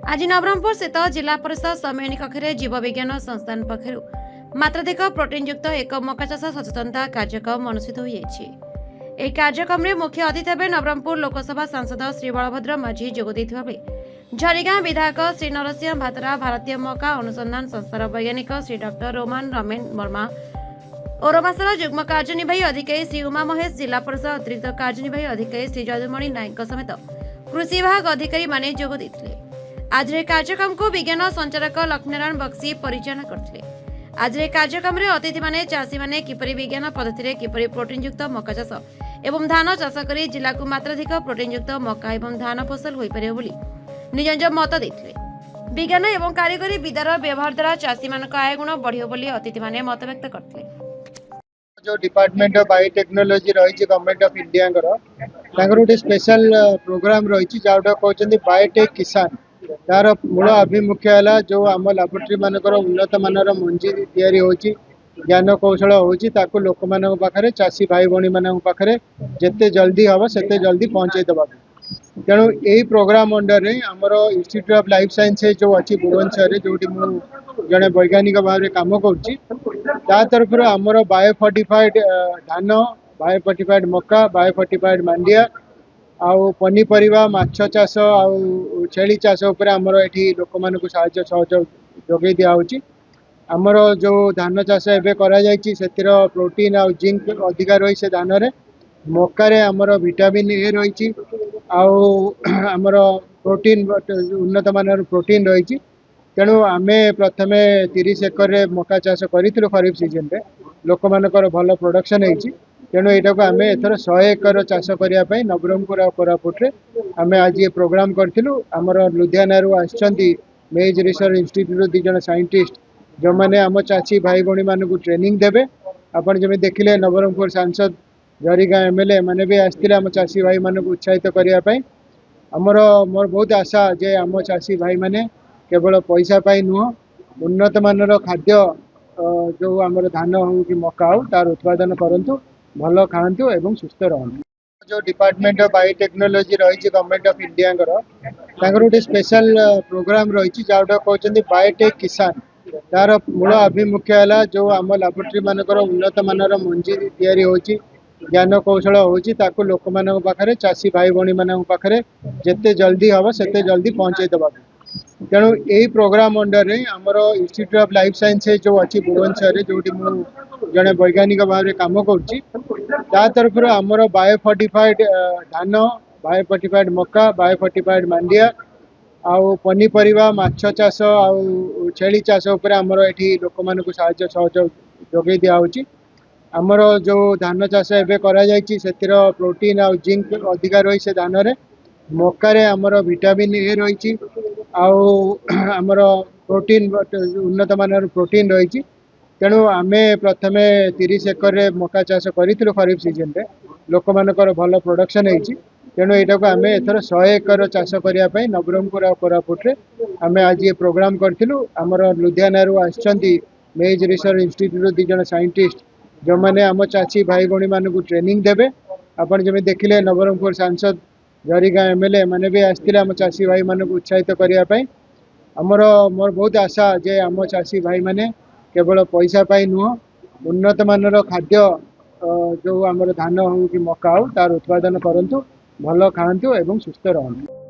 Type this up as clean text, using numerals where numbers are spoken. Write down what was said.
आज नवरंगपुर स्थित जिला परिषद सम्मेलन कक्ष जीव विज्ञान संस्थान पक्षर मात्राधिक प्रोटीन युक्त एक मका चाष सचेतनता कार्यक्रम अनुष्ठित हो कार्यक्रम में मुख्य अतिथि भाव नवरंगपुर लोकसभा सांसद श्री बलभद्र माझी जोगदेइथिबा बेले झरिगाँ विधायक श्री नरसिंह भातरा भारतीय मका अनुसंधान संस्थार वैज्ञानिक श्री डॉक्टर रोमान रमेन वर्मा ओरमासर युग्म कार्यनिर्वाही अधिकारी श्री उमा महेश जिला परिषद अतिरिक्त कार्यनिर्वाही अधिकारी श्री जदुमणि नायक समेत कृषि विभाग अधिकारी माने जोग देइथिले। आज कार्यक्रम को विज्ञान संचालक लक्ष्मीनारायण बक्सी परिचालन करथिले। आज कार्यक्रम में अतिथि माने चाषी माने किपरि विज्ञान पद्धति किपरि प्रोटीन युक्त मका चाष एवं धान चाष करी जिला को मात्राधिक प्रोटीन युक्त मका एवं धान फसल होई परिबो बोली निज निज मत देइथिले। विज्ञान एवं कारीगरी विद्यार व्यवहार द्वारा चाषी मानक आय गुण बढ़ियो बोली अतिथि माने मत व्यक्त करथिले। जो डिपार्टमेंट ऑफ बायोटेक्नोलॉजी रही गवर्नमेंट ऑफ इंडिया गोटे स्पेशल प्रोग्राम रही कहते बायोटेक किसान तार मूल आभिमुख्य है जो आम लैबोरेटरी मानकर उन्नत मानर मंजी तैयारी होची ज्ञान कौशल होची ताकू लोक मान पाखे चाषी भाई भाई मान पाखे जिते जल्दी हम से जल्दी पहुँचे देवा तेणु यही प्रोग्राम अंडर रे आमर इंस्टीट्यूट ऑफ लाइफ साइंसेज जो अच्छी भुवनेश्वर जो जड़े वैज्ञानिक भाव में कम कर तरफ आमर बायोफर्टिफाइड धान बायोफर्टिफाइड मका बायोफर्टिफाइड मांडिया आउ पनीपरिया माछ चाष आउ छेली चाष उपर आमर ये लोक मान साहाय्य सहयोग जोगे दिखाई आमर जो धान चाष एवं कर प्रोटीन आउ जिंक अधिका रही से धान में मकार आमर विटामिन ए रही आमर प्रोटीन उन्नत मानर प्रोटीन रही तेणु आमे प्रथमे 30 एकर मका चाष करूँ खरीफ सीजन रे लोक मानकर भल प्रोडक्शन होती तेणु यहाँ को आम एथर 100 एकर चाष करने नवरंगपुर और कोरापुट आम आज ये प्रोग्राम करूँ आमर लुधियाना आसछंती मेज रिसर्च इंस्टीट्यूट दी जन साइंटिस्ट जो मैंने आम चाषी भाई भाई मानक ट्रेनिंग देवे आपड़ जमी देखिले नवरंगपुर सांसद झरिगाँ एमएलए मैंने भी आसते आम चाषी भाई मानक उत्साहित करने आमर मोर बहुत आशा जे आम चाषी भाई माने केवल पैसा पाई नुह उन्नत मानर खाद्य जो आमर धान हो कि मका हो तार उत्पादन करंतु भल खातु एवं सुस्थ रहतु। जो डिपार्टमेंट ऑफ बायोटेक्नोलॉजी रही गवर्नमेंट ऑफ इंडिया गोटे स्पेशल प्रोग्राम रही कहते बायोटेक किसान तार मूल आभिमुख्य है जो आम लैबोरेटरी मानकर उन्नत मानर मंजी तैयारी होची ज्ञान कौशल होची ताकू लोक मान पाखे चाषी भाई भाई मान पाखे जिते जल्दी हम से जल्दी पहुँचे देवा तेणु यही प्रोग्राम अंडर रे आमर इंस्टीट्यूट ऑफ लाइफ साइंसेज जो अच्छी भुवनेश्वर जो जड़े वैज्ञानिक भाव में कम कर तरफ आमर बायोफर्टिफाइड धान बायोफर्टिफाइड मका बायोफर्टिफाइड मांडिया आउ पनीपरिया माछ चाष आउ छेली चाष उपर आमर ये लोक मान साहाय्य सहयोग जोगे दिखाई आमर जो धान चाष एवं कर प्रोटीन आउ जिंक अधिका रही से धान में मकार आमर विटामिन ए रही आमर प्रोटीन उन्नत मानर प्रोटीन रही तेणु आम प्रथमे 30 एकर मका चाष करूँ खरीफ सीजन रे लोक मानकर भल प्रोडक्शन होती तेणु यहाँ को आम एथर 100 एकर चाष करने नवरंगपुर और कोरापुट आम आज ये प्रोग्राम करूँ आमर लुधियाना आसछंती मेज रिसर्च इंस्टीट्यूट दी जन साइंटिस्ट जो मैंने आम चाषी भाई भाई मानक ट्रेनिंग देवे आपड़ जमी देखिले नवरंगपुर सांसद झरिगाँ एमएलए मैंने भी आसते आम चाषी भाई मानक उत्साहित करने आमर मोर बहुत आशा जे आम चाषी भाई माने केवल पैसा पाई नुह उन्नत मानर खाद्य जो आमर धान हो कि मका हो तार उत्पादन करंतु भल खातु एवं सुस्थ रहतु।